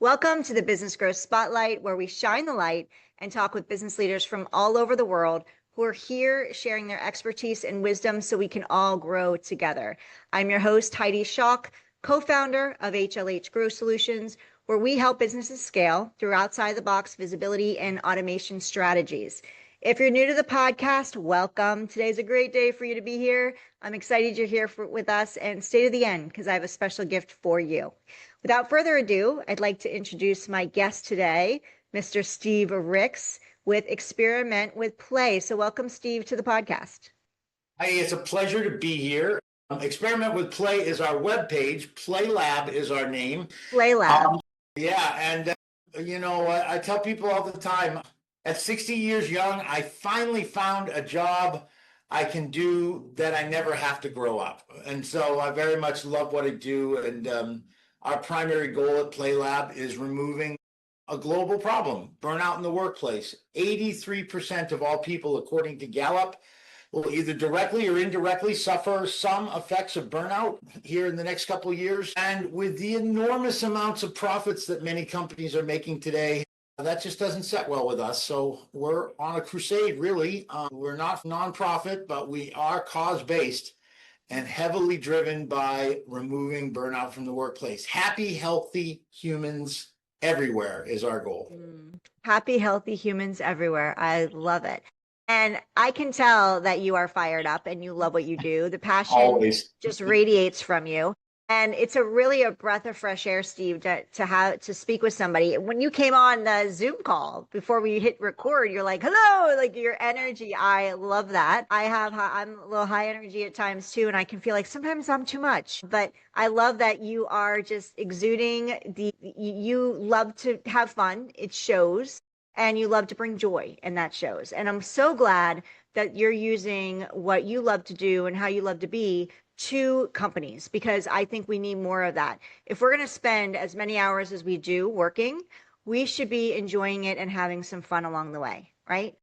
Welcome to the Business Growth Spotlight, where we shine the light and talk with business leaders from all over the world who are here sharing their expertise and wisdom so we can all grow together. I'm your host, Heidi Schalk, co-founder of HLH Growth Solutions, where we help businesses scale through outside-the-box visibility and automation strategies. If you're new to the podcast, welcome. Today's a great day for you to be here. I'm excited you're here with us, and stay to the end because I have a special gift for you. Without further ado, I'd like to introduce my guest today, Mr. Steve Rix with Experiment with Play. So welcome, Steve, to the podcast. Hey, it's a pleasure to be here. Experiment with Play is our webpage. Playlab is our name. Playlab. I tell people all the time, at 60 years young, I finally found a job I can do that I never have to grow up. And so I very much love what I do. And our primary goal at Playlab is removing a global problem, burnout in the workplace. 83% of all people, according to Gallup, will either directly or indirectly suffer some effects of burnout here in the next couple of years. And with the enormous amounts of profits that many companies are making today, that just doesn't set well with us. So we're on a crusade, really. We're not nonprofit, but we are cause-based and heavily driven by removing burnout from the workplace. Happy, healthy humans everywhere is our goal. Happy, healthy humans everywhere. I love it. And I can tell that you are fired up and you love what you do. The passion Always just radiates from you. And it's really a breath of fresh air, Steve, to speak with somebody. When you came on the Zoom call before we hit record, you're like, hello, like your energy. I love that. I'm a little high energy at times too. And I can feel like sometimes I'm too much, but I love that you are just exuding you love to have fun. It shows. And you love to bring joy, and that shows. And I'm so glad that you're using what you love to do and how you love to be to companies, because I think we need more of that. If we're going to spend as many hours as we do working, we should be enjoying it and having some fun along the way, right?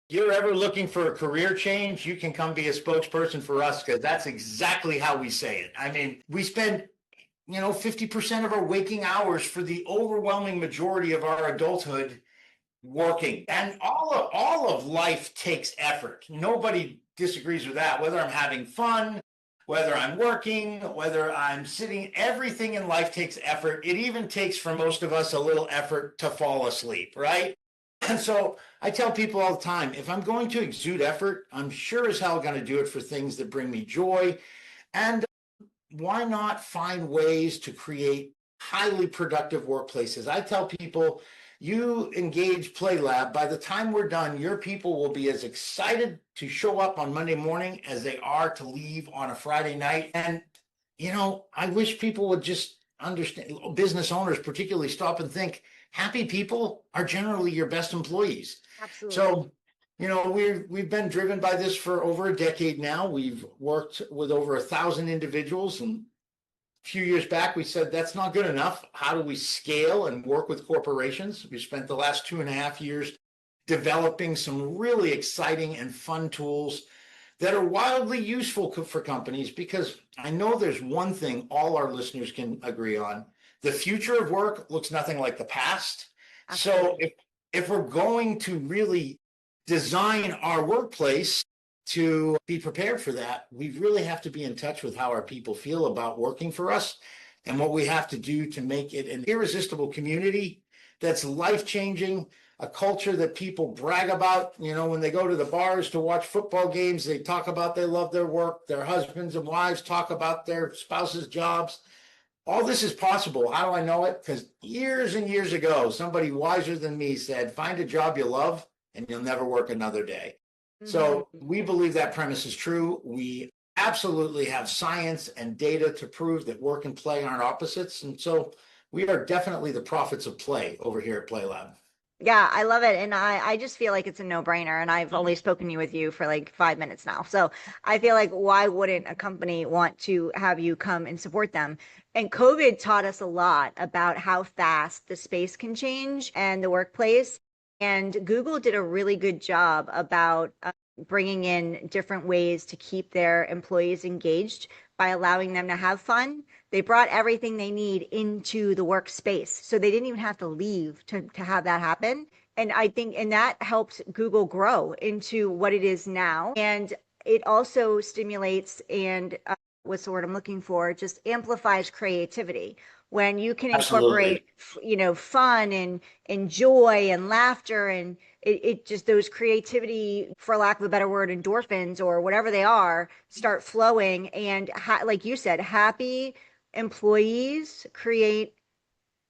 You're ever looking for a career change, you can come be a spokesperson for us, because that's exactly how we say it. I mean, we spend 50% of our waking hours for the overwhelming majority of our adulthood working, and all of life takes effort. Nobody disagrees with that. Whether I'm having fun, whether I'm working, whether I'm sitting, everything in life takes effort. It even takes, for most of us, a little effort to fall asleep, right? And so I tell people all the time, if I'm going to exude effort, I'm sure as hell going to do it for things that bring me joy. And why not find ways to create highly productive workplaces? I tell people, you engage Playlab, by the time we're done, your people will be as excited to show up on Monday morning as they are to leave on a Friday night. And, I wish people would just understand, business owners particularly, stop and think, happy people are generally your best employees. Absolutely. So, we've been driven by this for over a decade now. We've worked with over 1,000 individuals, and a few years back, we said that's not good enough. How do we scale and work with corporations? We spent the last 2.5 years developing some really exciting and fun tools that are wildly useful for companies, because I know there's one thing all our listeners can agree on. The future of work looks nothing like the past. Absolutely. So if we're going to really design our workplace to be prepared for that, we really have to be in touch with how our people feel about working for us, and what we have to do to make it an irresistible community that's life-changing, a culture that people brag about. When they go to the bars to watch football games, they talk about they love their work. Their husbands and wives talk about their spouses' jobs. All this is possible. How do I know it? Because years and years ago, somebody wiser than me said, find a job you love and you'll never work another day. So we believe that premise is true. We absolutely have science and data to prove that work and play aren't opposites. And so we are definitely the prophets of play over here at Playlab. Yeah, I love it. And I just feel like it's a no-brainer. And I've only spoken with you for like 5 minutes now. So I feel like, why wouldn't a company want to have you come and support them? And COVID taught us a lot about how fast the space can change and the workplace. And Google did a really good job about bringing in different ways to keep their employees engaged by allowing them to have fun, They brought everything they need into the workspace. So they didn't even have to leave to have that happen. And I think, and that helps Google grow into what it is now. And it also stimulates and what's the word I'm looking for? Just amplifies creativity when you can Absolutely. incorporate, fun and joy and laughter and it just those creativity, for lack of a better word, endorphins or whatever they are, start flowing. And like you said, happy employees create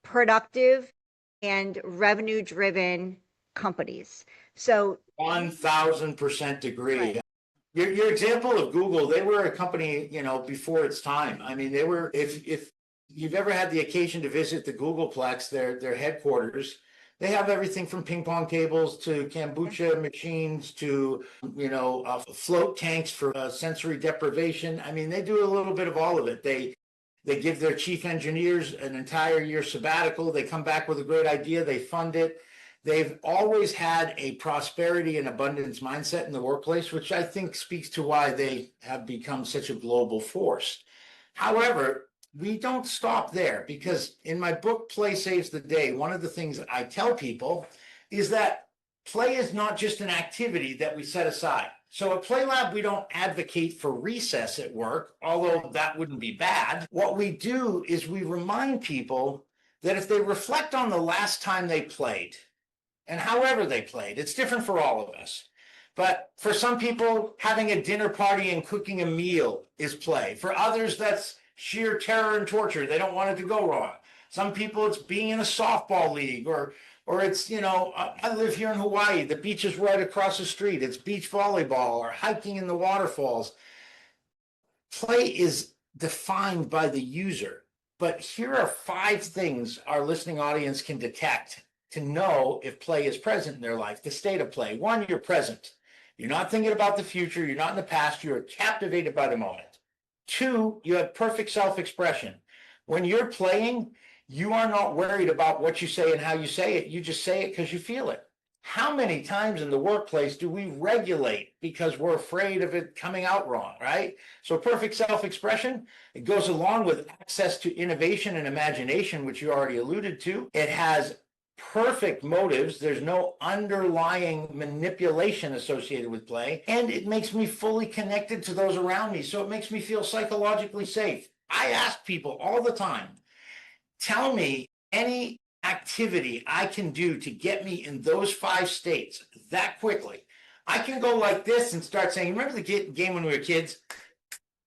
productive and revenue driven companies. So 1000% agree. right. Your example of Google, they were a company, before its time. I mean, they were, if you've ever had the occasion to visit the Googleplex, their headquarters, they have everything from ping pong tables to kombucha machines to, float tanks for sensory deprivation. I mean, they do a little bit of all of it. They give their chief engineers an entire year sabbatical. They come back with a great idea. They fund it. They've always had a prosperity and abundance mindset in the workplace, which I think speaks to why they have become such a global force. However, we don't stop there, because in my book, Play Saves the Day, one of the things I tell people is that play is not just an activity that we set aside. So at Playlab, we don't advocate for recess at work, although that wouldn't be bad. What we do is we remind people that if they reflect on the last time they played, and however they played, it's different for all of us. But for some people, having a dinner party and cooking a meal is play. For others, that's sheer terror and torture. They don't want it to go wrong. Some people, it's being in a softball league, or it's, I live here in Hawaii. The beach is right across the street. It's beach volleyball or hiking in the waterfalls. Play is defined by the user. But here are 5 things our listening audience can detect to know if play is present in their life, the state of play. 1, you're present. You're not thinking about the future. You're not in the past. You're captivated by the moment. 2, you have perfect self-expression. When you're playing, you are not worried about what you say and how you say it. You just say it because you feel it. How many times in the workplace do we regulate because we're afraid of it coming out wrong, right? So perfect self-expression, it goes along with access to innovation and imagination, which you already alluded to. It has perfect motives. There's no underlying manipulation associated with play. And it makes me fully connected to those around me. So it makes me feel psychologically safe. I ask people all the time, tell me any activity I can do to get me in those 5 states that quickly. I can go like this and start saying, remember the game when we were kids?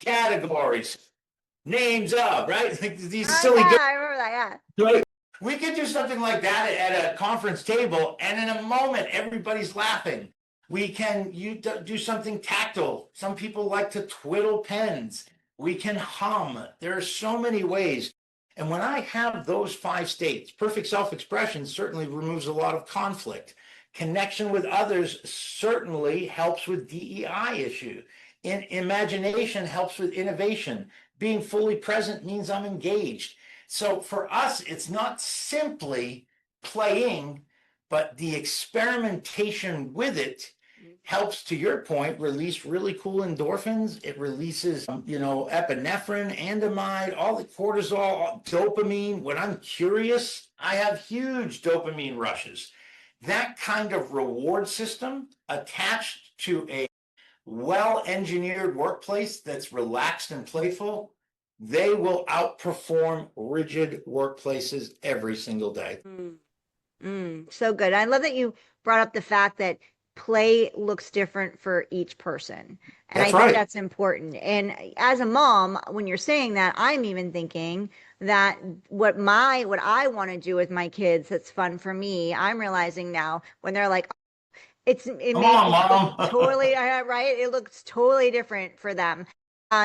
Categories, names of, right? Like these Oh silly yeah, games. I remember that. Yeah. Right? We could do something like that at a conference table, and in a moment, everybody's laughing. We can do something tactile. Some people like to twiddle pens. We can hum. There are so many ways. And when I have those 5 states, perfect self-expression certainly removes a lot of conflict. Connection with others certainly helps with DEI issue. Imagination helps with innovation. Being fully present means I'm engaged. So for us, it's not simply playing, but the experimentation with it helps, to your point, release really cool endorphins. It releases, epinephrine, andamide, all the cortisol, dopamine. When I'm curious, I have huge dopamine rushes. That kind of reward system attached to a well-engineered workplace that's relaxed and playful, they will outperform rigid workplaces every single day. So good. I love that you brought up the fact that play looks different for each person. And I That's think right. that's important. And as a mom, when you're saying that, I'm even thinking that what I want to do with my kids that's fun for me, I'm realizing now when they're like, it Come may on, just look mom. totally right. It looks totally different for them.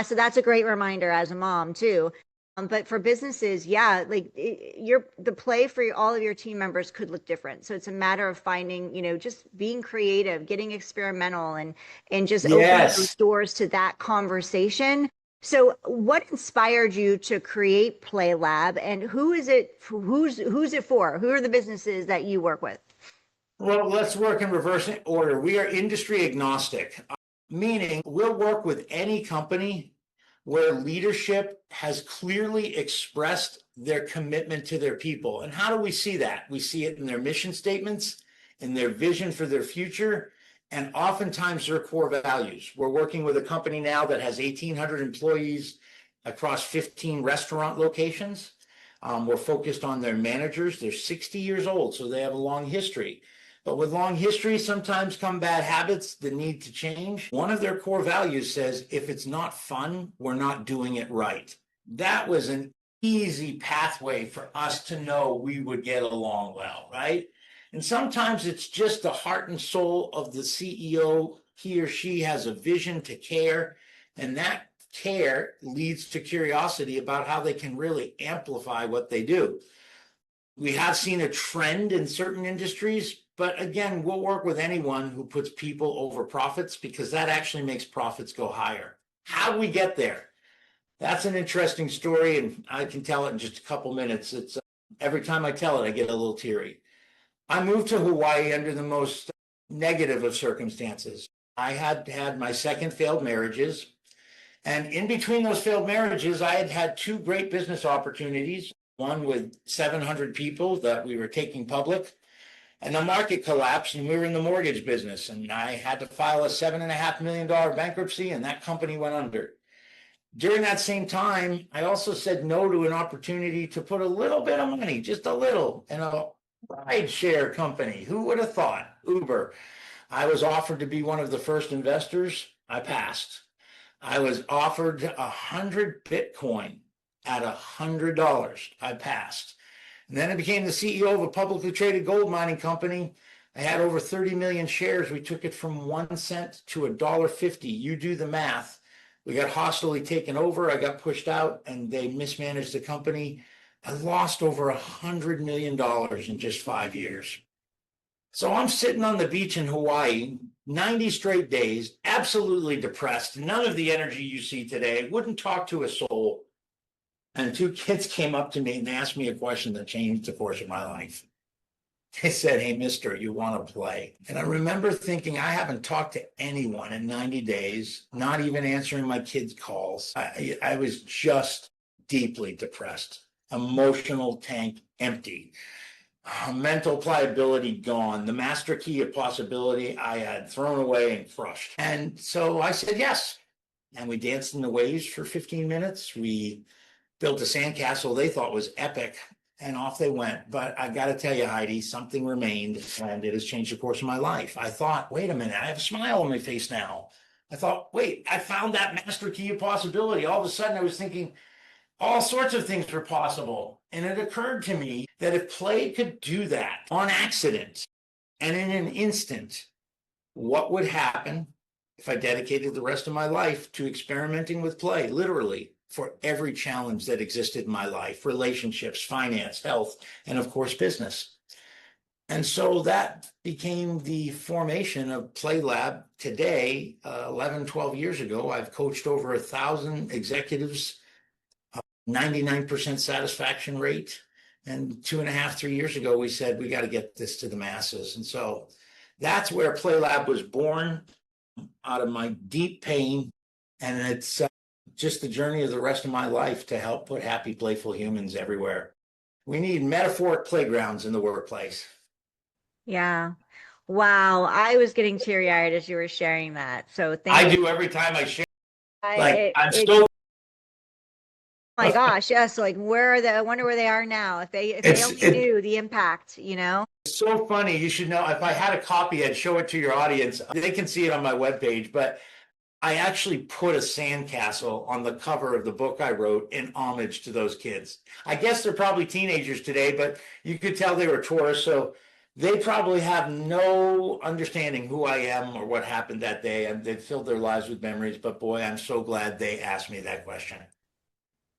So that's a great reminder as a mom too. But for businesses, yeah, like the play for all of your team members could look different. So it's a matter of finding, just being creative, getting experimental, and just opening those Yes. doors to that conversation. So what inspired you to create Play Lab, and who's it for? Who are the businesses that you work with? Well, let's work in reverse order. We are industry agnostic, meaning we'll work with any company where leadership has clearly expressed their commitment to their people. And how do we see that? We see it in their mission statements, in their vision for their future, and oftentimes their core values. We're working with a company now that has 1,800 employees across 15 restaurant locations. We're focused on their managers. They're 60 years old, so they have a long history. But with long history, sometimes come bad habits that need to change. One of their core values says, if it's not fun, we're not doing it right. That was an easy pathway for us to know we would get along well, right? And sometimes it's just the heart and soul of the CEO. He or she has a vision to care, and that care leads to curiosity about how they can really amplify what they do. We have seen a trend in certain industries, but again, we'll work with anyone who puts people over profits, because that actually makes profits go higher. How do we get there? That's an interesting story, and I can tell it in just a couple minutes. It's every time I tell it, I get a little teary. I moved to Hawaii under the most negative of circumstances. I had my second failed marriages. And in between those failed marriages, I had had two great business opportunities, one with 700 people that we were taking public, and the market collapsed and we were in the mortgage business. And I had to file a $7.5 million bankruptcy, and that company went under. During that same time, I also said no to an opportunity to put a little bit of money, just a little, in a ride share company. Who would have thought? Uber. I was offered to be one of the first investors. I passed. I was offered 100 Bitcoin at $100. I passed. And then I became the CEO of a publicly traded gold mining company. I had over 30 million shares. We took it from 1 cent to $1.50. You do the math. We got hostily taken over. I got pushed out, and they mismanaged the company. I lost over $100 million in just 5 years. So I'm sitting on the beach in Hawaii, 90 straight days, absolutely depressed, none of the energy you see today, wouldn't talk to a soul. And two kids came up to me and asked me a question that changed the course of my life. They said, "Hey, mister, you want to play?" And I remember thinking, I haven't talked to anyone in 90 days, not even answering my kids' calls. I was just deeply depressed, emotional tank empty. Mental pliability gone, the master key of possibility I had thrown away and crushed. And so I said yes. And we danced in the waves for 15 minutes. We built a sandcastle they thought was epic, and off they went. But I got to tell you, Heidi, something remained, and it has changed the course of my life. I thought, wait a minute, I have a smile on my face now. I thought, wait, I found that master key of possibility. All of a sudden I was thinking, all sorts of things were possible. And it occurred to me that if play could do that on accident and in an instant, what would happen if I dedicated the rest of my life to experimenting with play, literally, for every challenge that existed in my life: relationships, finance, health, and of course, business. And so that became the formation of Playlab today. 11, 12 years ago, I've coached over 1,000 executives, 99% satisfaction rate. And 2.5, 3 years ago, we said, we got to get this to the masses. And so that's where Playlab was born, out of my deep pain. And it's just the journey of the rest of my life to help put happy, playful humans everywhere. We need metaphoric playgrounds in the workplace. Yeah. Wow. I was getting teary-eyed as you were sharing that. So thank I you. do every time I share. I'm so. Oh my gosh, yes. Like I wonder where they are now. If they only knew the impact, you know? It's so funny. You should know, if I had a copy, I'd show it to your audience. They can see it on my webpage, but I actually put a sandcastle on the cover of the book I wrote in homage to those kids. I guess they're probably teenagers today, but you could tell they were tourists. So they probably have no understanding who I am or what happened that day. And they've filled their lives with memories. But boy, I'm so glad they asked me that question.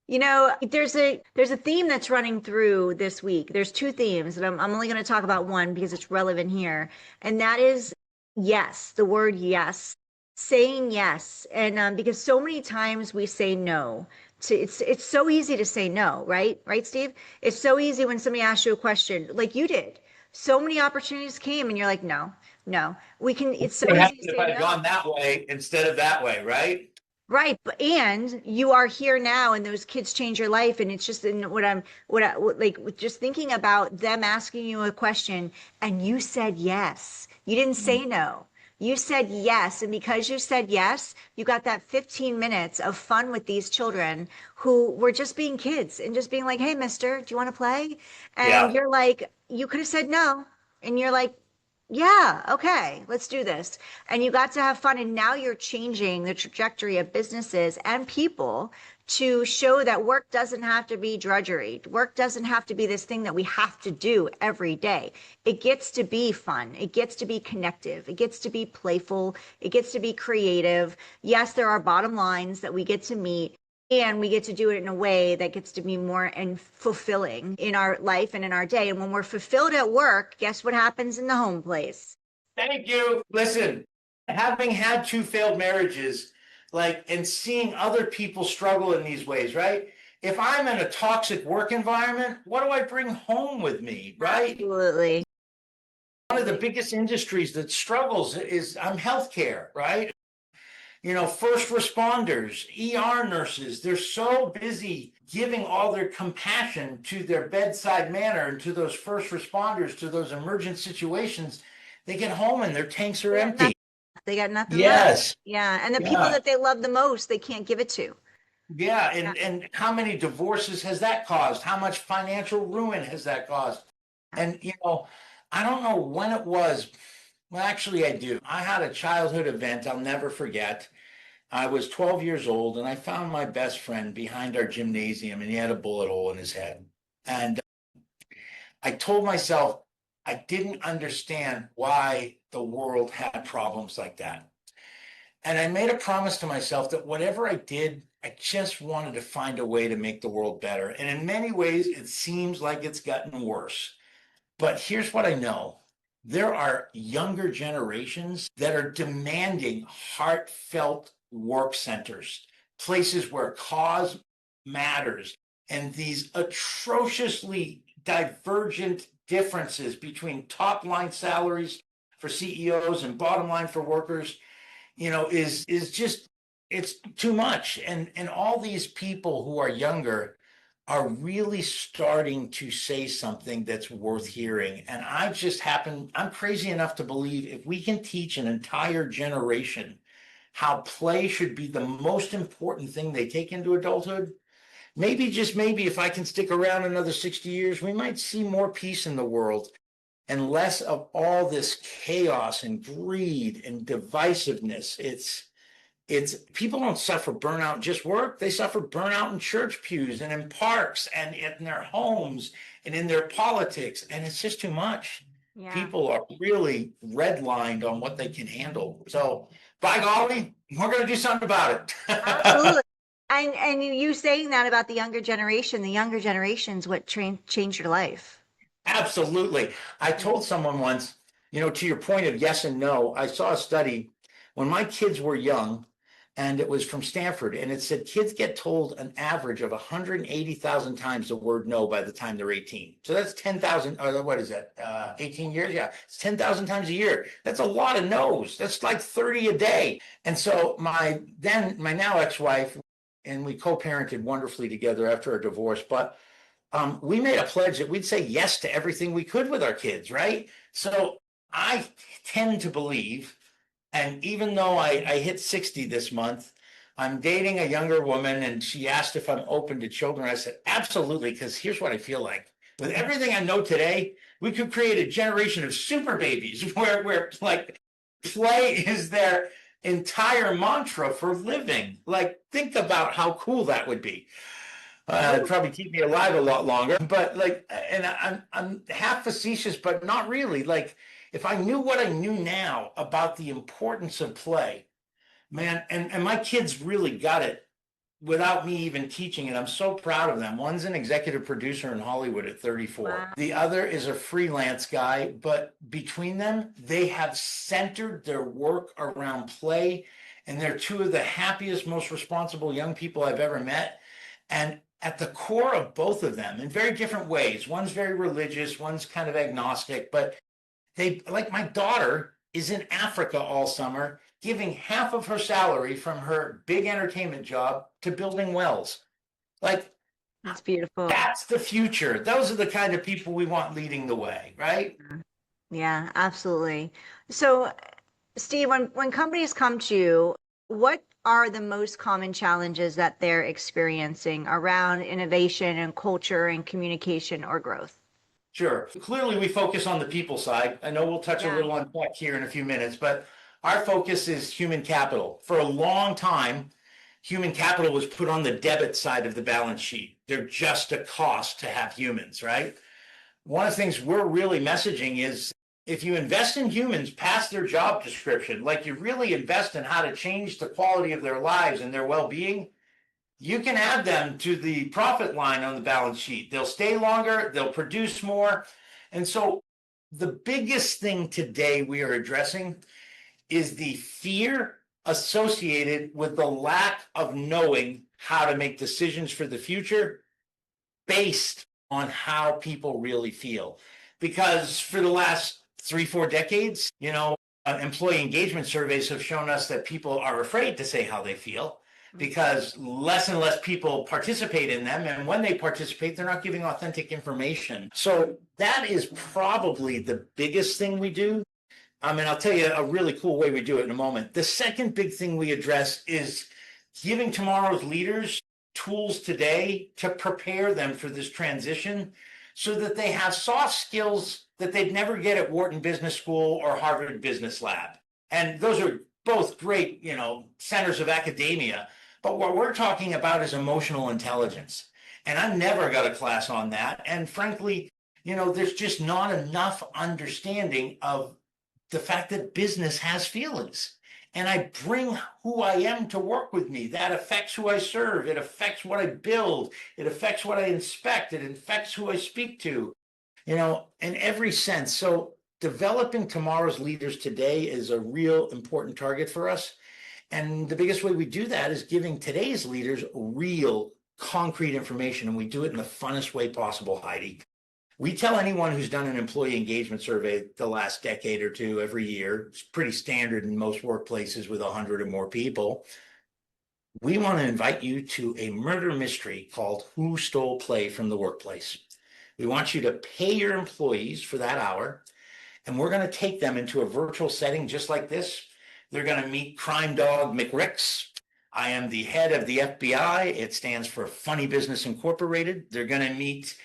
You know, there's a theme that's running through this week. There's two themes, and I'm only going to talk about one because it's relevant here. And that is yes, the word yes, saying yes. And because so many times we say no. It's so easy to say no, right? Right, Steve? It's so easy when somebody asks you a question, like you did. So many opportunities came, and you're like, no, no. It's so What easy happened to if say I'd no. gone that way instead of that way, right? Right, and you are here now, and those kids change your life, and it's just in like just thinking about them asking you a question, and you said yes. You didn't say no. You said yes, and because you said yes, you got that 15 minutes of fun with these children who were just being kids and just being like, "Hey, mister, do you want to play?" And Yeah. you're like, you could have said no, and you're like, yeah, okay, let's do this. And you got to have fun. And now you're changing the trajectory of businesses and people to show that work doesn't have to be drudgery. Work doesn't have to be this thing that we have to do every day. It gets to be fun. It gets to be connective. It gets to be playful. It gets to be creative. Yes, there are bottom lines that we get to meet. And we get to do it in a way that gets to be more and fulfilling in our life and in our day. And when we're fulfilled at work, guess what happens in the home place? Thank you. Listen, having had two failed marriages, like, and seeing other people struggle in these ways, right? If I'm in a toxic work environment, what do I bring home with me, right? Absolutely. One of the biggest industries that struggles is healthcare, right? First responders, ER nurses, they're so busy giving all their compassion to their bedside manner and to those first responders, to those emergent situations. They get home and their tanks are They got nothing. empty. They got nothing left. Yes. Yeah. And the people Yeah. that they love the most, they can't give it to. Yeah. Yeah. And how many divorces has that caused? How much financial ruin has that caused? And, I don't know when it was. Well, actually, I do. I had a childhood event I'll never forget. I was 12 years old and I found my best friend behind our gymnasium and he had a bullet hole in his head. And I told myself I didn't understand why the world had problems like that. And I made a promise to myself that whatever I did, I just wanted to find a way to make the world better. And in many ways, it seems like it's gotten worse. But here's what I know. There are younger generations that are demanding heartfelt work centers, places where cause matters, and these atrociously divergent differences between top line salaries for CEOs and bottom line for workers, is just, it's too much. And all these people who are younger are really starting to say something that's worth hearing. And I'm crazy enough to believe if we can teach an entire generation how play should be the most important thing they take into adulthood, maybe, just maybe, if I can stick around another 60 years, we might see more peace in the world and less of all this chaos and greed and divisiveness. It's people don't suffer burnout in just work. They suffer burnout in church pews and in parks and in their homes and in their politics. And it's just too much. Yeah. People are really redlined on what they can handle. So by golly, we're going to do something about it. Absolutely. And you saying that about the younger generation's what changed your life. Absolutely. I told someone once, to your point of yes and no, I saw a study when my kids were young, and it was from Stanford, and it said kids get told an average of 180,000 times the word no by the time they're 18. So that's 10,000, or what is that, 18 years? Yeah, it's 10,000 times a year. That's a lot of no's. That's like 30 a day. And so my now ex-wife, and we co-parented wonderfully together after our divorce, but we made a pledge that we'd say yes to everything we could with our kids, right? So I tend to believe, and even though I hit 60 this month, I'm dating a younger woman, and she asked if I'm open to children. I said, absolutely, because here's what I feel like. With everything I know today, we could create a generation of super babies where like play is their entire mantra for living. Like, think about how cool that would be. It'd probably keep me alive a lot longer. But like, and I'm half facetious, but not really. Like, if I knew what I knew now about the importance of play, man, and my kids really got it without me even teaching it. I'm so proud of them. One's an executive producer in Hollywood at 34. Wow. The other is a freelance guy, but between them, they have centered their work around play, and they're two of the happiest, most responsible young people I've ever met. And at the core of both of them, in very different ways, one's very religious, one's kind of agnostic, but they, like, my daughter is in Africa all summer giving half of her salary from her big entertainment job to building wells. Like, That's beautiful. that's the future. Those are the kind of people we want leading the way, right? Yeah, absolutely. So, Steve, when companies come to you, what are the most common challenges that they're experiencing around innovation and culture and communication or growth? Sure. Clearly, we focus on the people side. I know we'll touch a Yeah. little on tech here in a few minutes, but our focus is human capital. For a long time, human capital was put on the debit side of the balance sheet. They're just a cost to have humans, right? One of the things we're really messaging is if you invest in humans past their job description, like you really invest in how to change the quality of their lives and their well-being, you can add them to the profit line on the balance sheet. They'll stay longer, they'll produce more. And so the biggest thing today we are addressing is the fear associated with the lack of knowing how to make decisions for the future based on how people really feel. Because for the last 3, 4 decades, employee engagement surveys have shown us that people are afraid to say how they feel because less and less people participate in them. And when they participate, they're not giving authentic information. So that is probably the biggest thing we do. I'll tell you a really cool way we do it in a moment. The second big thing we address is giving tomorrow's leaders tools today to prepare them for this transition so that they have soft skills that they'd never get at Wharton Business School or Harvard Business Lab. And those are both great, centers of academia. But what we're talking about is emotional intelligence. And I never got a class on that. And frankly, there's just not enough understanding of the fact that business has feelings. And I bring who I am to work with me. That affects who I serve. It affects what I build. It affects what I inspect. It affects who I speak to, in every sense. So developing tomorrow's leaders today is a real important target for us. And the biggest way we do that is giving today's leaders real concrete information. And we do it in the funnest way possible, Heidi. We tell anyone who's done an employee engagement survey the last decade or two every year, it's pretty standard in most workplaces with 100 or more people. We want to invite you to a murder mystery called Who Stole Play from the Workplace. We want you to pay your employees for that hour, and we're going to take them into a virtual setting just like this. They're going to meet crime dog McRix. I am the head of the FBI. It stands for Funny Business Incorporated. They're going to meet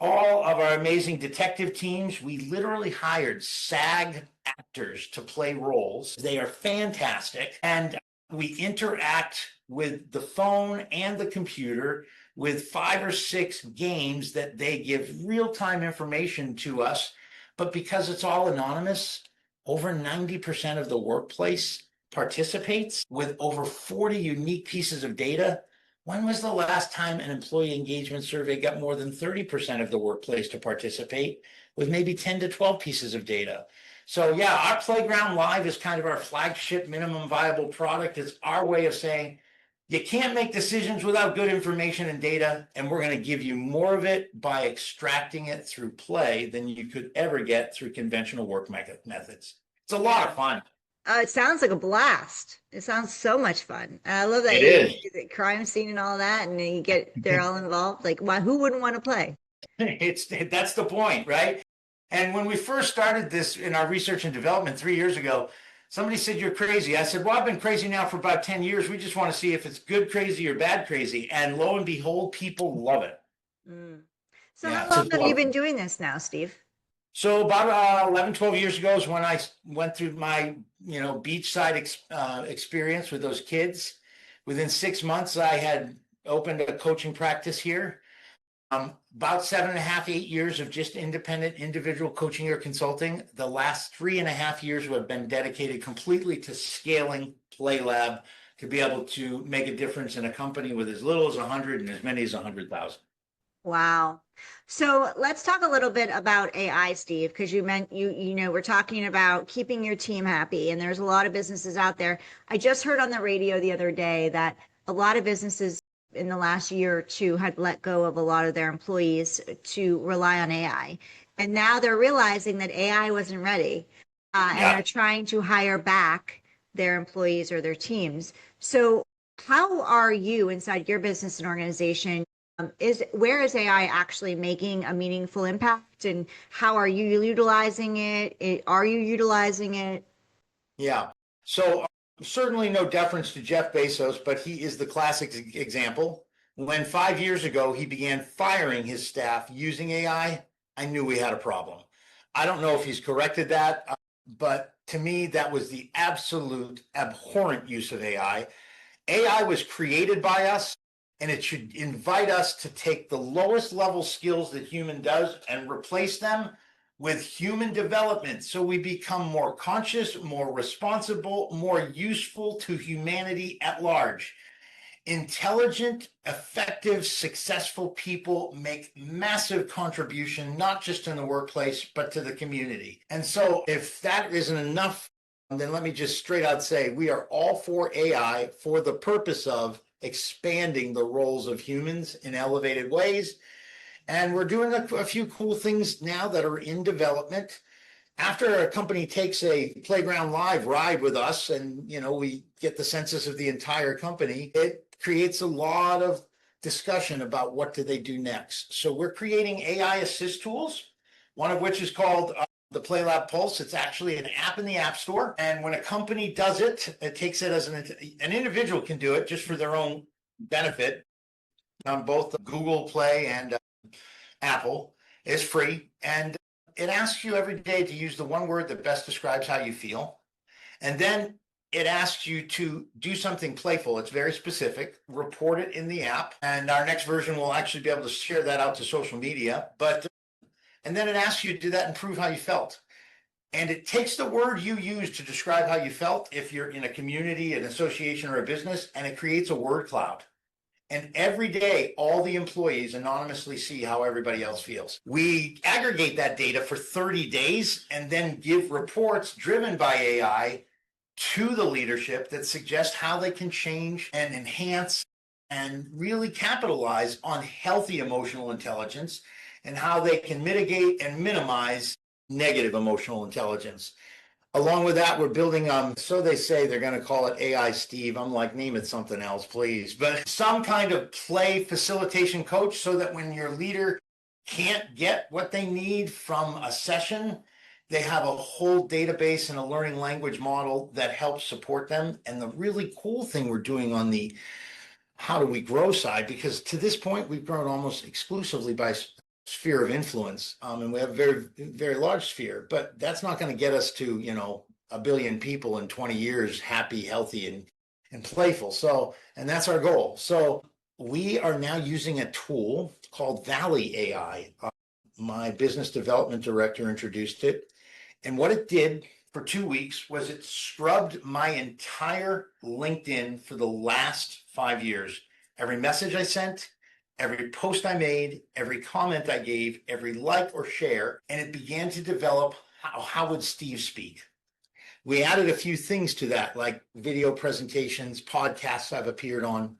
all of our amazing detective teams. We literally hired SAG actors to play roles. They are fantastic. And we interact with the phone and the computer with 5 or 6 games that they give real-time information to us. But because it's all anonymous, over 90% of the workplace participates with over 40 unique pieces of data. When was the last time an employee engagement survey got more than 30% of the workplace to participate with maybe 10 to 12 pieces of data? So yeah, our Playground Live is kind of our flagship minimum viable product. It's our way of saying, you can't make decisions without good information and data, and we're going to give you more of it by extracting it through play than you could ever get through conventional work methods. It's a lot of fun. It sounds like a blast. It sounds so much fun. And I love that It you is. do the crime scene and all that, and then they're all involved. Like, why? Who wouldn't want to play? That's the point, right? And when we first started this in our research and development 3 years ago, somebody said, you're crazy. I said, well, I've been crazy now for about 10 years. We just want to see if it's good crazy or bad crazy. And lo and behold, people love it. Mm. So Yeah, how it's long just have you wonderful. been doing this now, Steve? So about 11, 12 years ago is when I went through my, beachside experience with those kids. Within 6 months, I had opened a coaching practice here. About 7.5, 8 years of just independent individual coaching or consulting. The last 3.5 years have been dedicated completely to scaling Playlab to be able to make a difference in a company with as little as 100 and as many as 100,000. Wow. So let's talk a little bit about AI, Steve, because we're talking about keeping your team happy, and there's a lot of businesses out there. I just heard on the radio the other day that a lot of businesses in the last year or two had let go of a lot of their employees to rely on AI. And now they're realizing that AI wasn't ready, and Yeah. they're trying to hire back their employees or their teams. So how are you inside your business and organization? Where is AI actually making a meaningful impact, and how are you utilizing it? Are you utilizing it? Yeah. So certainly no deference to Jeff Bezos, but he is the classic example. When 5 years ago he began firing his staff using AI, I knew we had a problem. I don't know if he's corrected that, but to me, that was the absolute abhorrent use of AI. AI was created by us, and it should invite us to take the lowest level skills that human does and replace them with human development, so we become more conscious, more responsible, more useful to humanity at large. Intelligent, effective, successful people make massive contribution, not just in the workplace, but to the community. And so if that isn't enough, then let me just straight out say we are all for AI for the purpose of expanding the roles of humans in elevated ways. And we're doing a few cool things now that are in development. After a company takes a Playground Live ride with us and, we get the census of the entire company, it creates a lot of discussion about what do they do next. So we're creating AI assist tools, one of which is called the Playlab Pulse. It's actually an app in the App Store. And when a company does it, it takes it as an individual can do it just for their own benefit on both Google Play and Apple. Is free, and it asks you every day to use the one word that best describes how you feel. And then it asks you to do something playful. It's very specific. Report it in the app. And our next version will actually be able to share that out to social media. And then it asks you to do that and prove how you felt. And it takes the word you use to describe how you felt if you're in a community, an association, or a business, and it creates a word cloud. And every day, all the employees anonymously see how everybody else feels. We aggregate that data for 30 days and then give reports driven by AI to the leadership that suggest how they can change and enhance and really capitalize on healthy emotional intelligence and how they can mitigate and minimize negative emotional intelligence. Along with that, we're building, so they say they're going to call it AI Steve. I'm like, name it something else, please. But some kind of play facilitation coach so that when your leader can't get what they need from a session, they have a whole database and a learning language model that helps support them. And the really cool thing we're doing on the how do we grow side, because to this point, we've grown almost exclusively by sphere of influence, and we have a very, very large sphere, but that's not going to get us to 1 billion people in 20 years, happy, healthy, and playful. So, and that's our goal. So we are now using a tool called Valley AI. My business development director introduced it, and what it did for 2 weeks was it scrubbed my entire LinkedIn for the last 5 years. Every message I sent, every post I made, every comment I gave, every like or share, and it began to develop how would Steve speak. We added a few things to that, like video presentations, podcasts I've appeared on.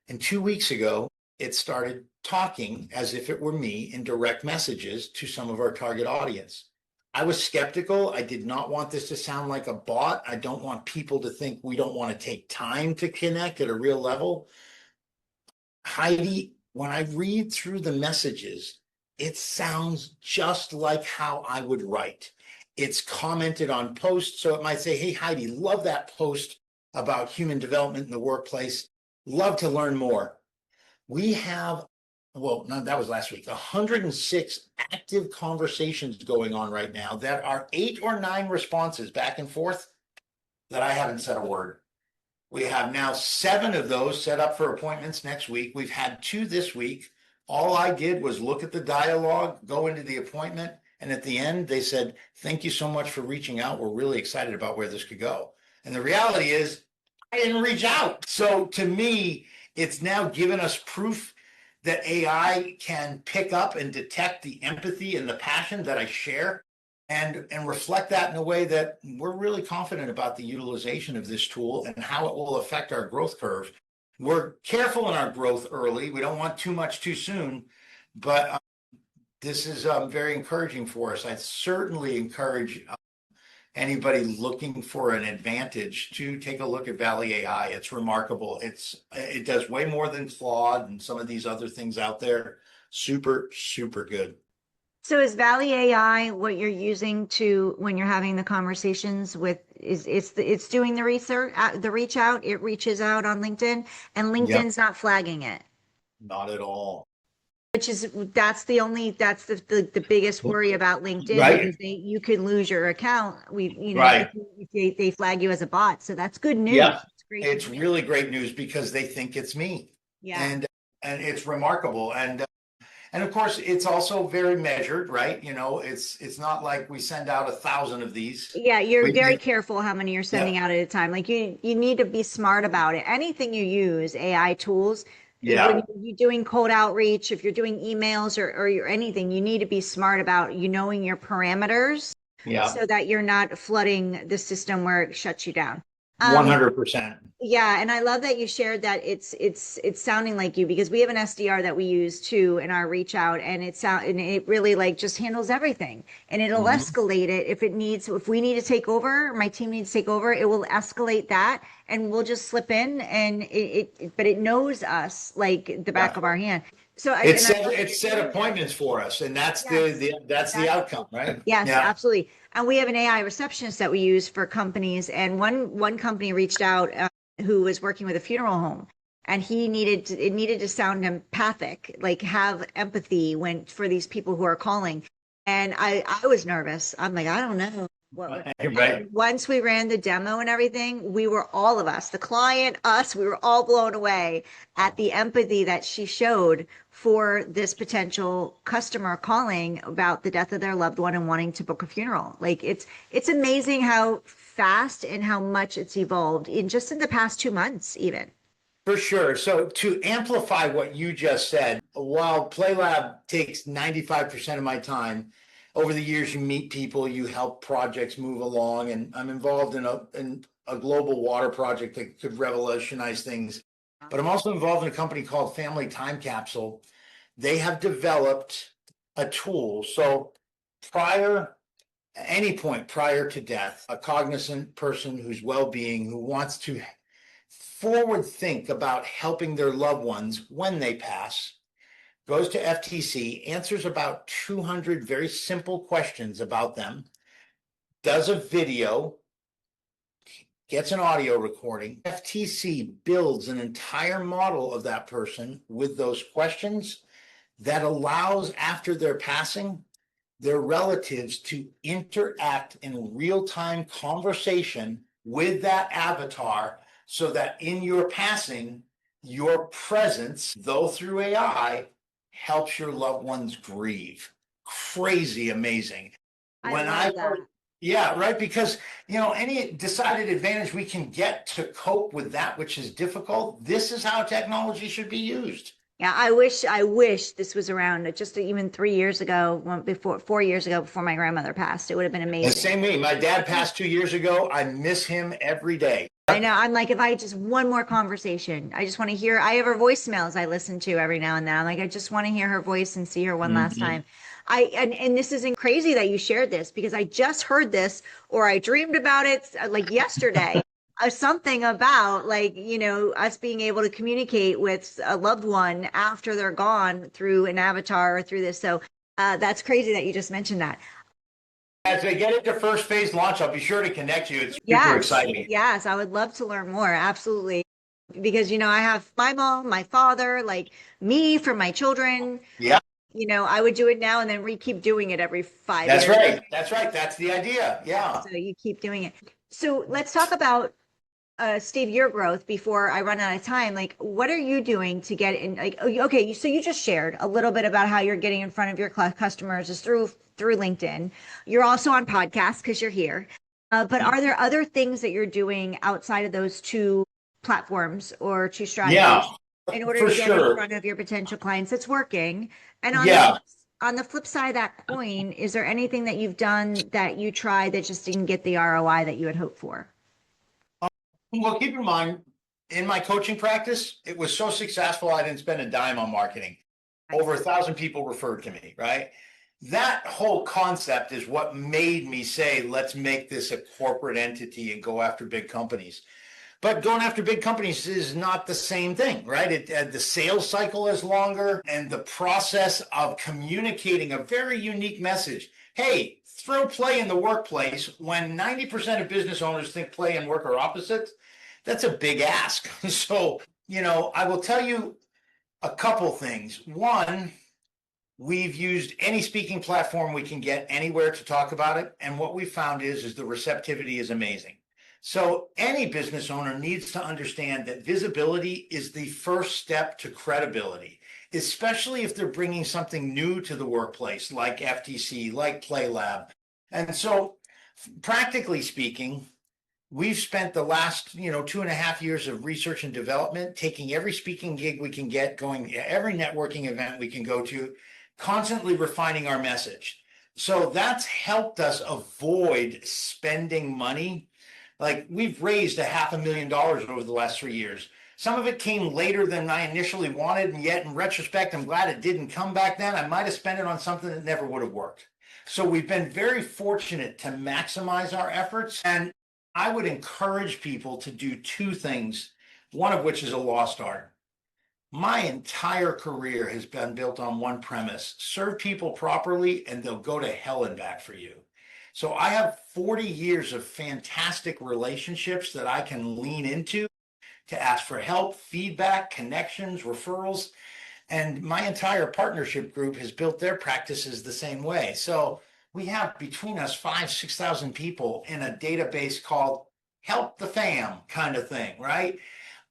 And 2 weeks ago, it started talking as if it were me in direct messages to some of our target audience. I was skeptical. I did not want this to sound like a bot. I don't want people to think we don't want to take time to connect at a real level. Heidi, when I read through the messages, it sounds just like how I would write. It's commented on posts. So it might say, hey, Heidi, love that post about human development in the workplace. Love to learn more. We have, well, no, that was last week, 106 active conversations going on right now that are 8 or 9 responses back and forth that I haven't said a word. We have now 7 of those set up for appointments next week. We've had 2 this week. All I did was look at the dialogue, go into the appointment, and at the end, they said, thank you so much for reaching out. We're really excited about where this could go. And the reality is, I didn't reach out. So to me, it's now given us proof that AI can pick up and detect the empathy and the passion that I share and reflect that in a way that we're really confident about the utilization of this tool and how it will affect our growth curve. We're careful in our growth early. We don't want too much too soon, but this is very encouraging for us. I certainly encourage anybody looking for an advantage to take a look at Valley AI. It's remarkable. It does way more than Claude and some of these other things out there. Super, super good. So is Valley AI what you're using to when you're having the conversations with it's doing the research, the reach out, it reaches out on LinkedIn and Yep, LinkedIn's not flagging it, not at all. which is that's the biggest worry about LinkedIn Right, because you could lose your account. right. If they flag you as a bot. So that's good news. Yeah, It's great to it's hear. really great news because they think it's me, Yeah. and it's remarkable. And of course, it's also very measured, right? It's not like we send out 1,000 of these. Yeah, you're very We, careful how many you're yeah, sending out at a time. Like you need to be smart about it. Anything you use, AI tools, when yeah, you're doing cold outreach, if you're doing emails or you're anything, you need to be smart about knowing your parameters yeah, so that you're not flooding the system where it shuts you down. Um, 100%. yeah, and I love that you shared that it's sounding like you because we have an SDR that we use too in our reach out and it really like just handles everything and it'll Mhm. escalate it if we need to take over, my team needs to take over, it will escalate that and we'll just slip in and but it knows us like the back Yeah. of our hand. So It's and I set, love it's that set you shared that. appointments for us, and that's Yes. that's the That's outcome, right? Yes, Yeah. absolutely. And we have an AI receptionist that we use for companies. And one company reached out who was working with a funeral home, and it needed to sound empathic, like have empathy when for these people who are calling. And I was nervous. I'm like, I don't know what we're. Right. And once we ran the demo and everything, we were all of us, the client, us, we were all blown away at the empathy that she showed for this potential customer calling about the death of their loved one and wanting to book a funeral. Like it's amazing how fast and how much it's evolved in the past 2 months, even. For sure. So to amplify what you just said, while Playlab takes 95% of my time, over the years you meet people, you help projects move along, and I'm involved in a global water project that could revolutionize things. But I'm also involved in a company called Family Time Capsule. They have developed a tool. So prior any point prior to death, a cognizant person whose well-being, who wants to forward think about helping their loved ones when they pass, goes to FTC, answers about 200 very simple questions about them, does a video, gets an audio recording. FTC builds an entire model of that person with those questions that allows, after their passing, their relatives to interact in real-time conversation with that avatar so that in your passing, your presence, though through AI, helps your loved ones grieve. Crazy amazing. I When I love heard, that. yeah, right, because any decided advantage we can get to cope with that which is difficult, this is how technology should be used. Yeah, I wish this was around just even 3 years ago, 4 years ago, before my grandmother passed. It would have been And amazing. same me, my dad passed 2 years ago. I miss him every day. I know. I'm like, if I had just one more conversation, I just want to hear. I have her voicemails I listen to every now and then. I'm like, I just want to hear her voice and see her one last Mhm. time. And this isn't crazy that you shared this because I just heard this or I dreamed about it like yesterday. Something about like, us being able to communicate with a loved one after they're gone through an avatar or through this. So that's crazy that you just mentioned that. As they get into first phase launch, I'll be sure to connect you. It's super Yes, exciting. yes, I would love to learn more. Absolutely. Because, I have my mom, my father, like me for my children. Yeah, I would do it now and then we keep doing it every 5 years. that's right. That's right. That's the idea. Yeah, Yeah. so you keep doing it. So let's talk about Steve, your growth before I run out of time. Like, what are you doing to get in? Like, okay, so you just shared a little bit about how you're getting in front of your customers is through LinkedIn. You're also on podcasts because you're here. But are there other things that you're doing outside of those two platforms or two Yeah, strategies in order for to get in sure. front of your potential clients that's working? And Yeah. on the flip side of that coin, is there anything that you've done that you tried that just didn't get the ROI that you had hoped for? Well, keep in mind, in my coaching practice, it was so successful, I didn't spend a dime on marketing. Nice. Over 1,000 people referred to me, right? That whole concept is what made me say, let's make this a corporate entity and go after big companies. But going after big companies is not the same thing, right? The sales cycle is longer, and the process of communicating a very unique message. Hey, throw play in the workplace when 90% of business owners think play and work are opposites. That's a big ask. So, I will tell you a couple things. One, we've used any speaking platform we can get anywhere to talk about it. And what we found is the receptivity is amazing. So any business owner needs to understand that visibility is the first step to credibility, especially if they're bringing something new to the workplace, like FTC, like Playlab. And so practically speaking, we've spent the last 2.5 years of research and development, taking every speaking gig we can get, going every networking event we can go to, constantly refining our message. So that's helped us avoid spending money. Like, we've raised $500,000 over the last 3 years. Some of it came later than I initially wanted, and yet in retrospect, I'm glad it didn't come back then. I might have spent it on something that never would have worked. So we've been very fortunate to maximize our efforts. And I would encourage people to do two things, one of which is a lost art. My entire career has been built on one premise: serve people properly and they'll go to hell and back for you. So I have 40 years of fantastic relationships that I can lean into to ask for help, feedback, connections, referrals. And my entire partnership group has built their practices the same way. So we have between us 6,000 people in a database called Help the Fam kind of thing, right?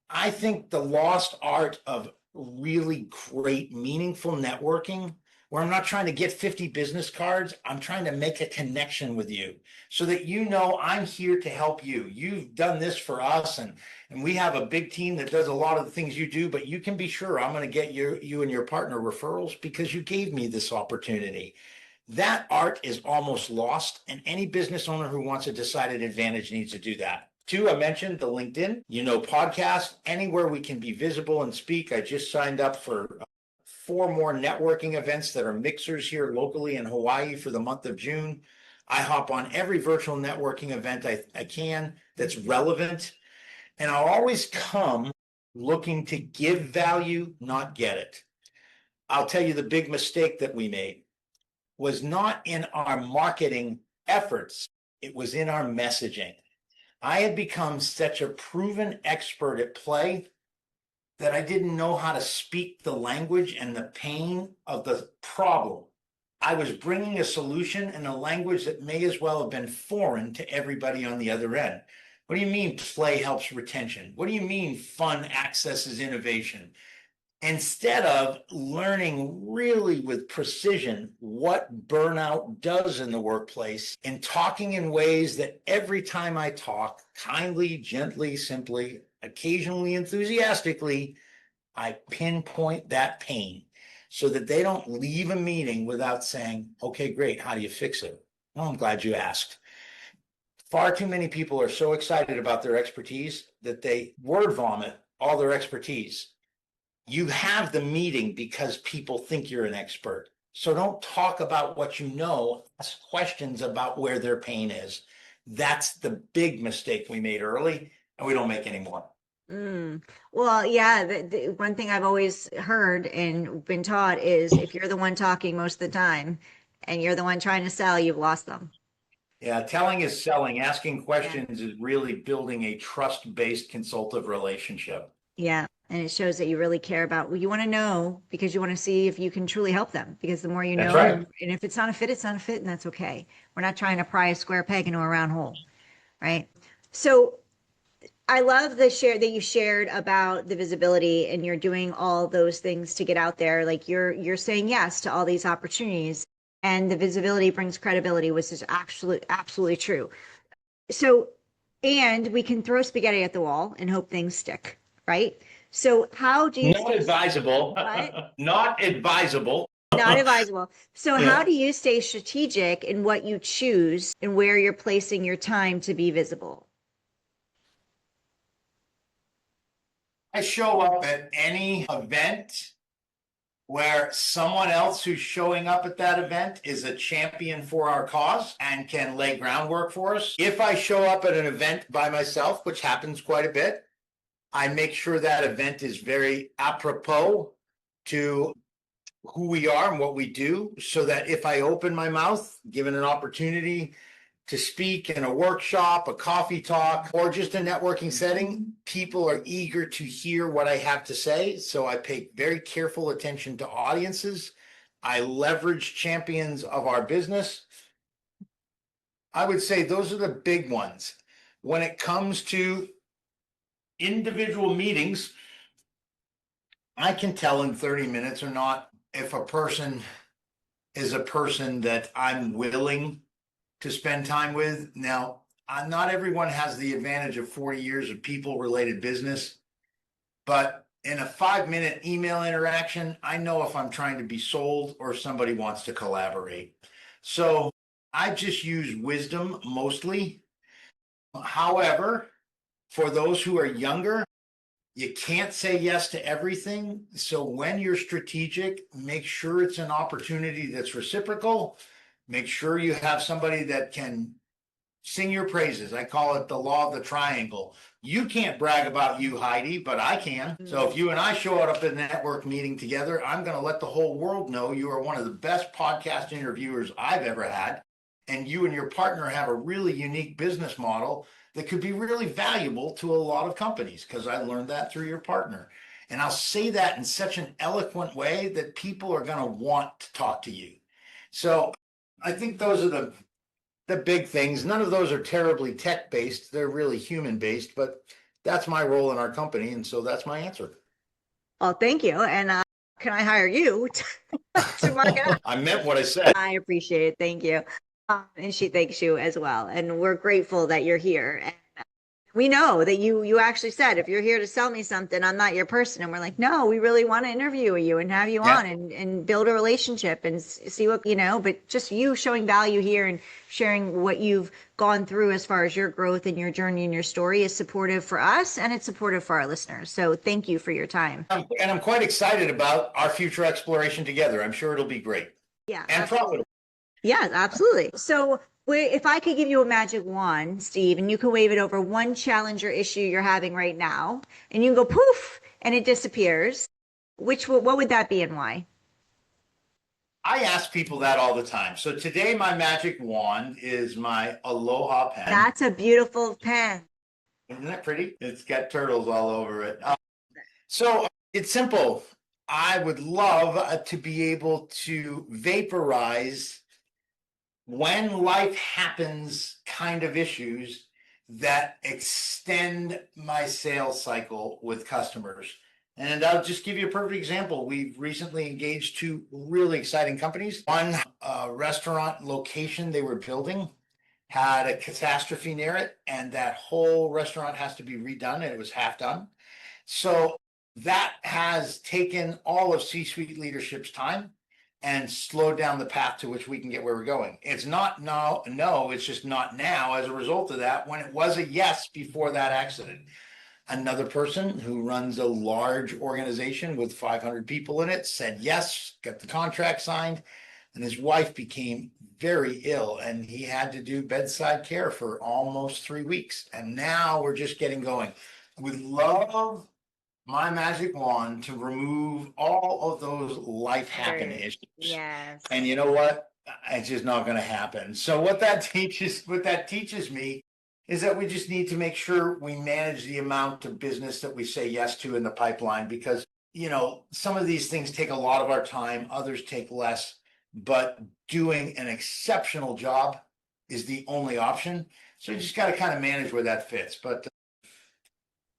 I think the lost art of really great, meaningful networking, where I'm not trying to get 50 business cards, I'm trying to make a connection with you so that I'm here to help you. You've done this for us, and we have a big team that does a lot of the things you do, but you can be sure I'm going to get you and your partner referrals because you gave me this opportunity. That art is almost lost, and any business owner who wants a decided advantage needs to do that. Two, I mentioned the LinkedIn, podcast, anywhere we can be visible and speak. I just signed up for 4 more networking events that are mixers here locally in Hawaii for the month of June. I hop on every virtual networking event I can that's relevant, and I'll always come looking to give value, not get it. I'll tell you the big mistake that we made was not in our marketing efforts, it was in our messaging. I had become such a proven expert at play that I didn't know how to speak the language and the pain of the problem. I was bringing a solution in a language that may as well have been foreign to everybody on the other end. What do you mean play helps retention? What do you mean fun accesses innovation? Instead of learning really with precision what burnout does in the workplace and talking in ways that every time I talk, kindly, gently, simply, occasionally enthusiastically, I pinpoint that pain so that they don't leave a meeting without saying, okay, great, how do you fix it? Well, I'm glad you asked. Far too many people are so excited about their expertise that they word vomit all their expertise. You have the meeting because people think you're an expert. So don't talk about what you know, ask questions about where their pain is. That's the big mistake we made early, and we don't make anymore. Well, yeah, the one thing I've always heard and been taught is if you're the one talking most of the time and you're the one trying to sell, you've lost them. Yeah, telling is selling. Asking questions is really building a trust-based consultative relationship. Yeah. And it shows that you really care about what you want to know because you want to see if you can truly help them. Because the more you That's know, right. and if it's not a fit, it's not a fit, and that's okay. We're not trying to pry a square peg into a round hole, right? So I love the share that you shared about the visibility and you're doing all those things to get out there. Like you're saying yes to all these opportunities, and the visibility brings credibility, which is absolutely true. So, and we can throw spaghetti at the wall and hope things stick, right? So how do you Not advisable. what? Not advisable. Not advisable. So how Yeah. do you stay strategic in what you choose and where you're placing your time to be visible? I show up at any event where someone else who's showing up at that event is a champion for our cause and can lay groundwork for us. If I show up at an event by myself, which happens quite a bit, I make sure that event is very apropos to who we are and what we do, so that if I open my mouth, given an opportunity to speak in a workshop, a coffee talk, or just a networking setting, people are eager to hear what I have to say. So I pay very careful attention to audiences. I leverage champions of our business. I would say those are the big ones. When it comes to individual meetings, I can tell in 30 minutes or not if a person is a person that I'm willing to spend time with. Now, not everyone has the advantage of 40 years of people-related business, but in a 5-minute email interaction, I know if I'm trying to be sold or somebody wants to collaborate. So I just use wisdom mostly. However, for those who are younger, you can't say yes to everything. So when you're strategic, make sure it's an opportunity that's reciprocal. Make sure you have somebody that can sing your praises. I call it the law of the triangle. You can't brag about you, Heidi, but I can. So if you and I show up at a network meeting together, I'm going to let the whole world know you are one of the best podcast interviewers I've ever had. And you and your partner have a really unique business model that could be really valuable to a lot of companies, because I learned that through your partner. And I'll say that in such an eloquent way that people are going to want to talk to you. So I think those are the big things. None of those are terribly tech-based. They're really human-based, but that's my role in our company. And so that's my answer. Well, thank you. And can I hire you to mark it up? I meant what I said. I appreciate it. Thank you. And she thanks you as well. And we're grateful that you're here. And we know that you actually said, if you're here to sell me something, I'm not your person. And we're like, no, we really want to interview you and have you on and build a relationship and see what, but just you showing value here and sharing what you've gone through as far as your growth and your journey and your story is supportive for us, and it's supportive for our listeners. So thank you for your time. And I'm quite excited about our future exploration together. I'm sure it'll be great. Yeah. And profitable. Yes, absolutely. So if I could give you a magic wand, Steve, and you can wave it over one challenge or issue you're having right now, and you can go poof, and it disappears, what would that be and why? I ask people that all the time. So today, my magic wand is my Aloha pen. That's a beautiful pen. Isn't that pretty? It's got turtles all over it. So it's simple. I would love to be able to vaporize when life happens kind of issues that extend my sales cycle with customers. And I'll just give you a perfect example. We've recently engaged two really exciting companies. One restaurant location they were building had a catastrophe near it, and that whole restaurant has to be redone, and it was half done. So that has taken all of C-suite leadership's time and slowed down the path to which we can get where we're going. It's not no, it's just not now as a result of that, when it was a yes before that accident. Another person who runs a large organization with 500 people in it said yes, got the contract signed, and his wife became very ill, and he had to do bedside care for almost 3 weeks. And now we're just getting going. We'd love my magic wand to remove all of those life happen issues. Yes. And you know what? It's just not going to happen. So what that teaches me is that we just need to make sure we manage the amount of business that we say yes to in the pipeline, because, some of these things take a lot of our time, others take less, but doing an exceptional job is the only option. So you just got to kind of manage where that fits. But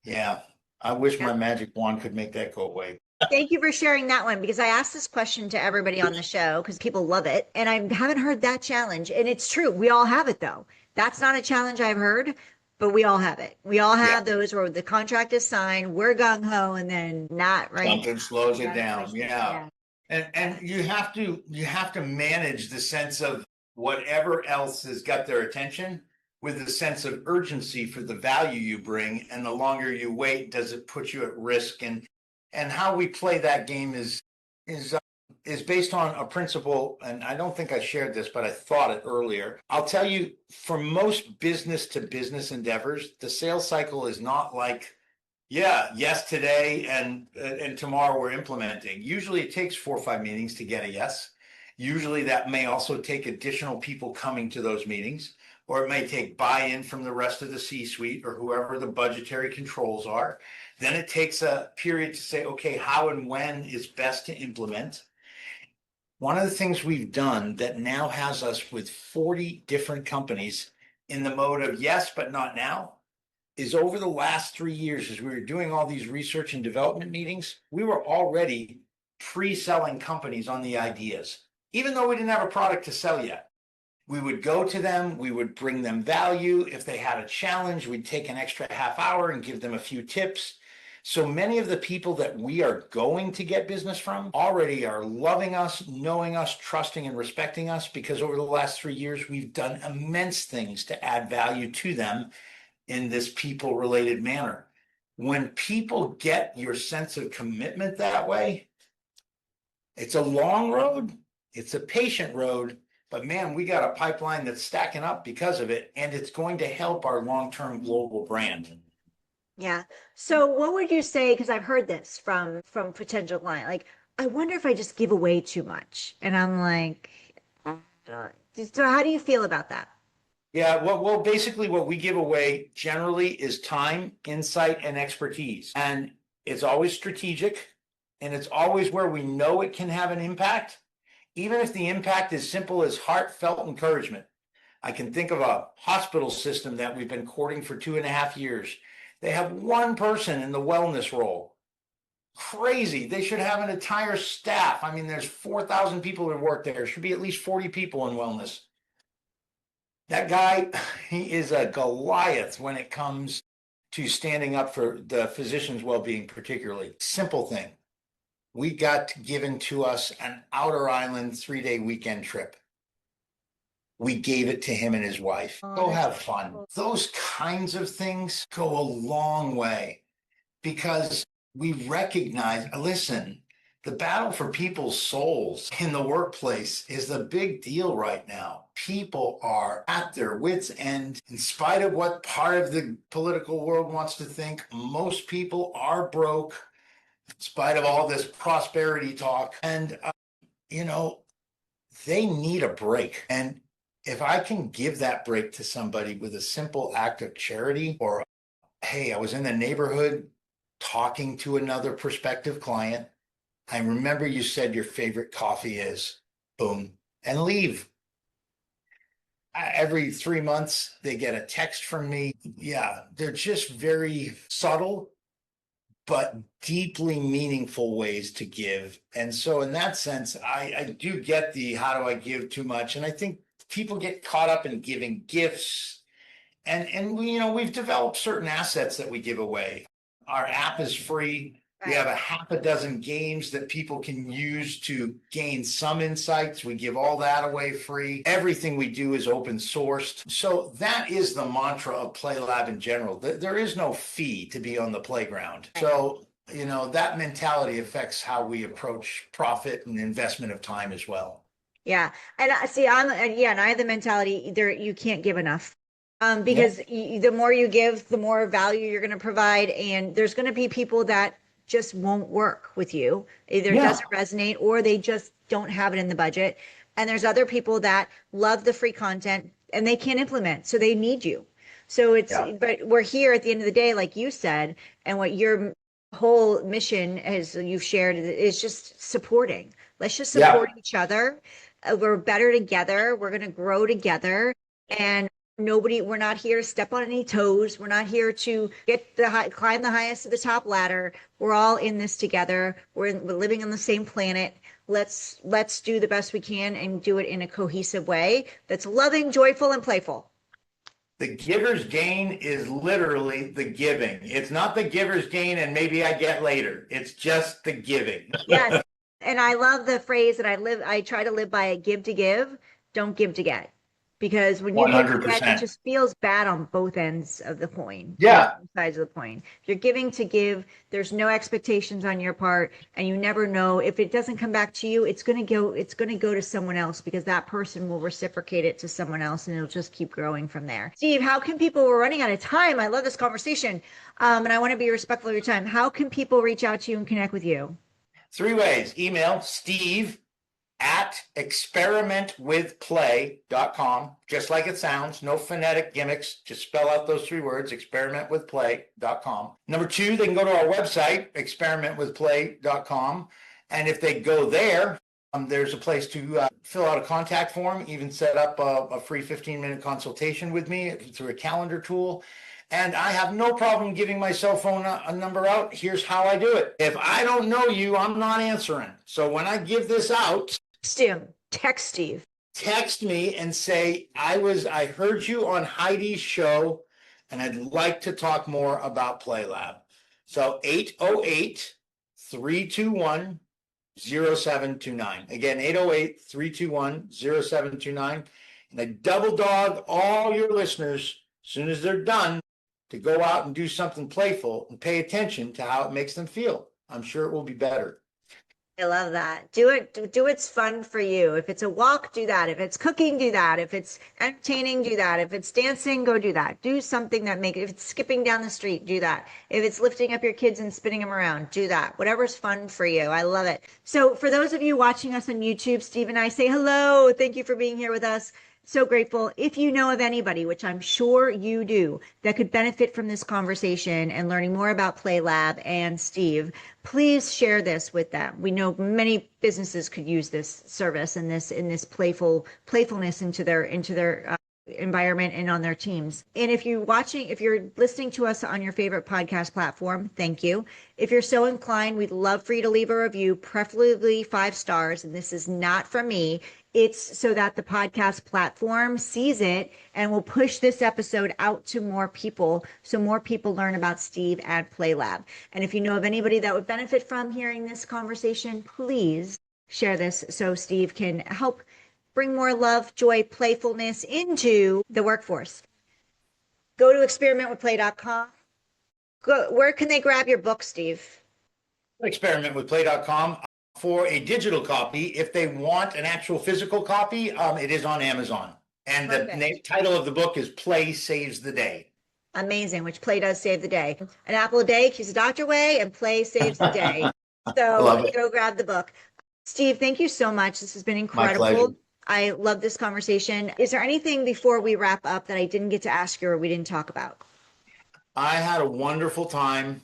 yeah, I wish my magic wand could make that go away. Thank you for sharing that one, because I asked this question to everybody on the show because people love it. And I haven't heard that challenge. And it's true. We all have it, though. That's not a challenge I've heard, but we all have it. We all have those where the contract is signed, we're gung ho, and then not right. Something slows it down. Yeah. And you have to manage the sense of whatever else has got their attention with a sense of urgency for the value you bring. And the longer you wait, does it put you at risk? And how we play that game is is is based on a principle, and I don't think I shared this, but I thought it earlier. I'll tell you, for most business to business endeavors, the sales cycle is not like, yeah, yes today and tomorrow we're implementing. Usually it takes 4 or 5 meetings to get a yes. Usually that may also take additional people coming to those meetings, or it may take buy-in from the rest of the C-suite or whoever the budgetary controls are. Then it takes a period to say, okay, how and when is best to implement. One of the things we've done that now has us with 40 different companies in the mode of yes, but not now, is over the last 3 years, as we were doing all these research and development meetings, we were already pre-selling companies on the ideas, even though we didn't have a product to sell yet. We would go to them, we would bring them value. If they had a challenge, we'd take an extra half hour and give them a few tips. So many of the people that we are going to get business from already are loving us, knowing us, trusting and respecting us, because over the last 3 years, we've done immense things to add value to them in this people-related manner. When people get your sense of commitment that way, it's a long road, it's a patient road, but man, we got a pipeline that's stacking up because of it, and it's going to help our long-term global brand. Yeah. So what would you say, because I've heard this from potential client, like, I wonder if I just give away too much. And I'm like, so how do you feel about that? Yeah, well, basically what we give away generally is time, insight, and expertise. And it's always strategic, and it's always where we know it can have an impact, even if the impact is simple as heartfelt encouragement. I can think of a hospital system that we've been courting for 2.5 years. They have one person in the wellness role. Crazy. They should have an entire staff. I mean, there's 4,000 people that work there. There should be at least 40 people in wellness. That guy, he is a Goliath when it comes to standing up for the physician's well-being, particularly. Simple thing. We got given to us an outer island 3-day weekend trip. We gave it to him and his wife. Go have fun. Those kinds of things go a long way because we recognize, listen, the battle for people's souls in the workplace is the big deal right now. People are at their wits' end. In spite of what part of the political world wants to think, most people are broke in spite of all this prosperity talk. And, they need a break. And if I can give that break to somebody with a simple act of charity, or, hey, I was in the neighborhood talking to another prospective client. I remember you said your favorite coffee is, boom, and leave. Every 3 months, they get a text from me. Yeah, they're just very subtle, but deeply meaningful ways to give. And so in that sense, I do get the, how do I give too much? And I think people get caught up in giving gifts. And we, we've developed certain assets that we give away. Our app is free. We have a half a dozen games that people can use to gain some insights. We give all that away free. Everything we do is open sourced. So that is the mantra of Playlab in general. There is no fee to be on the playground. So, that mentality affects how we approach profit and investment of time as well. Yeah. And see, and I have the mentality there, you can't give enough. Because the more you give, the more value you're going to provide. And there's going to be people that just won't work with you. Either it doesn't resonate or they just don't have it in the budget. And there's other people that love the free content and they can't implement. So they need you. So but we're here at the end of the day, like you said, and what your whole mission, as you've shared, is just supporting. Let's just support each other. We're better together. We're going to grow together. And we're not here to step on any toes. We're not here to climb the highest to the top ladder. We're all in this together. We're living on the same planet. Let's do the best we can and do it in a cohesive way that's loving, joyful, and playful. The giver's gain is literally the giving. It's not the giver's gain and maybe I get later. It's just the giving. Yes. And I love the phrase that I try to live by: give to give, don't give to get. Because when you give again, it 100%. just feels bad on both ends of the coin, both Yeah. sides of the coin. If you're giving to give, there's no expectations on your part, and you never know if it doesn't come back to you, it's going to go to someone else because that person will reciprocate it to someone else, and it'll just keep growing from there. Steve, how can people, we're running out of time. I love this conversation. And I want to be respectful of your time. How can people reach out to you and connect with you? 3 ways. Email steve @experimentwithplay.com, just like it sounds, no phonetic gimmicks, just spell out those 3 words, experimentwithplay.com. Number 2, they can go to our website, experimentwithplay.com, and if they go there, there's a place to fill out a contact form, even set up a free 15-minute consultation with me through a calendar tool. And I have no problem giving my cell phone a number out. Here's how I do it. If I don't know you, I'm not answering. So when I give this out, Text Steve. text me and say, I heard you on Heidi's show and I'd like to talk more about Playlab. So 808-321-0729. Again, 808-321-0729. And I double dog all your listeners as soon as they're done to go out and do something playful and pay attention to how it makes them feel. I'm sure it will be better. I love that. Do it. Do what's fun for you. If it's a walk, do that. If it's cooking, do that. If it's entertaining, do that. If it's dancing, go do that. Do something that if it's skipping down the street, do that. If it's lifting up your kids and spinning them around, do that. Whatever's fun for you. I love it. So for those of you watching us on YouTube, Steve and I say hello. Thank you for being here with us. So grateful. If you know of anybody, which I'm sure you do, that could benefit from this conversation and learning more about Playlab and Steve, please share this with them. We know many businesses could use this service and this playfulness into their environment and on their teams. And if you're listening to us on your favorite podcast platform, thank you. If you're so inclined, we'd love for you to leave a review, preferably 5 stars. And this is not from me. It's so that the podcast platform sees it and will push this episode out to more people so more people learn about Steve and Playlab. And if you know of anybody that would benefit from hearing this conversation, please share this so Steve can help bring more love, joy, playfulness into the workforce. Go to experimentwithplay.com. Where can they grab your book, Steve? Experimentwithplay.com. For a digital copy, if they want an actual physical copy, it is on Amazon. And the title of the book is Play Saves the Day. Amazing, which play does save the day. An apple a day keeps the doctor away, and play saves the day. So go grab the book. Steve, thank you so much. This has been incredible. My pleasure. I love this conversation. Is there anything before we wrap up that I didn't get to ask you or we didn't talk about? I had a wonderful time.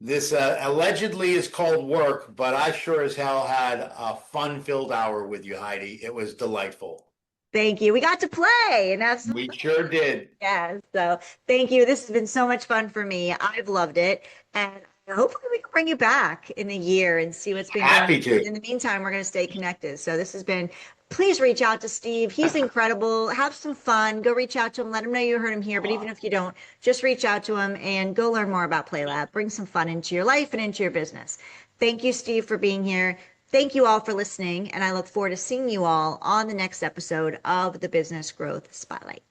This allegedly is called work, but I sure as hell had a fun-filled hour with you, Heidi. It was delightful. Thank you. We got to play, and that's we sure did. Yeah. So thank you. This has been so much fun for me. I've loved it, and hopefully we can bring you back in a year and see what's been Happy going on. to. In the meantime, we're going to stay connected. So this has been. Please reach out to Steve. He's incredible. Have some fun. Go reach out to him. Let him know you heard him here. But even if you don't, just reach out to him and go learn more about Playlab. Bring some fun into your life and into your business. Thank you, Steve, for being here. Thank you all for listening. And I look forward to seeing you all on the next episode of the Business Growth Spotlight.